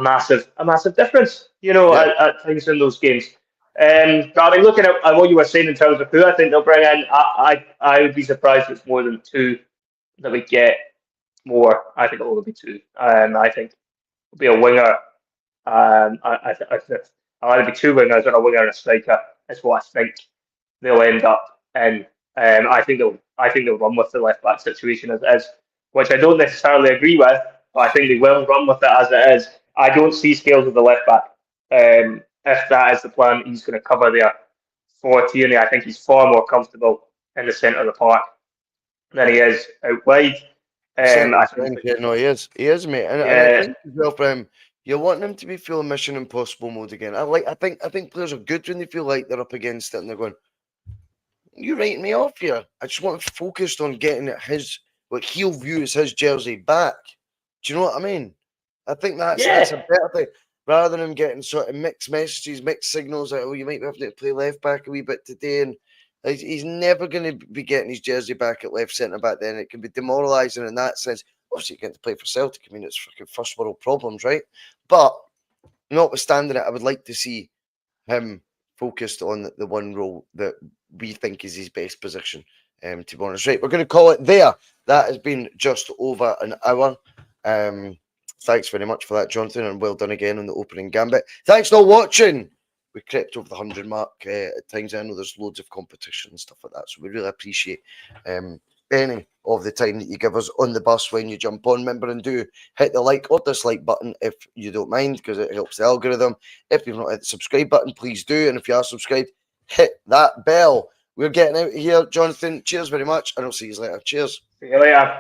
Speaker 2: massive difference. At times in those games. But I mean, looking at what you were saying in terms of who I think they'll bring in, I would be surprised if it's more than two that we get more. I think it will be two. I think it'll be a winger. I'll either be two wingers or a winger and a striker. That's what I think they'll end up in. I think they'll run with the left back situation as it is, which I don't necessarily agree with, but I think they will run with it as it is. I don't see Scales with the left back. If that is the plan, he's going to cover there for Tierney. I think he's far more comfortable in the centre of the park than he is out wide.
Speaker 1: I think, no, he is, mate, and I think as well for him, you want him to be feeling Mission Impossible mode again. I think players are good when they feel like they're up against it and they're going, "You writing me off here." I just want him focused on getting what he'll view as his jersey back. Do you know what I mean? I think that's a better thing. Rather than him getting sort of mixed messages, mixed signals, like, "Oh, you might have to play left back a wee bit today," and he's never going to be getting his jersey back at left centre back then. It can be demoralising in that sense. Obviously, getting to play for Celtic, I mean, it's fucking first world problems, right? But notwithstanding it, I would like to see him focused on the one role that we think is his best position, to be honest. Right, we're going to call it there. That has been just over an hour. Thanks very much for that, Jonathan, and well done again on the opening gambit. Thanks for watching. We crept over the 100 mark at times. I know there's loads of competition and stuff like that, so we really appreciate any of the time that you give us on the bus when you jump on. Remember, and do hit the like or dislike button if you don't mind, because it helps the algorithm. If you've not hit the subscribe button, please do, and if you are subscribed, hit that bell. We're getting out of here, Jonathan. Cheers very much, and I'll see you later. Cheers.
Speaker 2: See you later.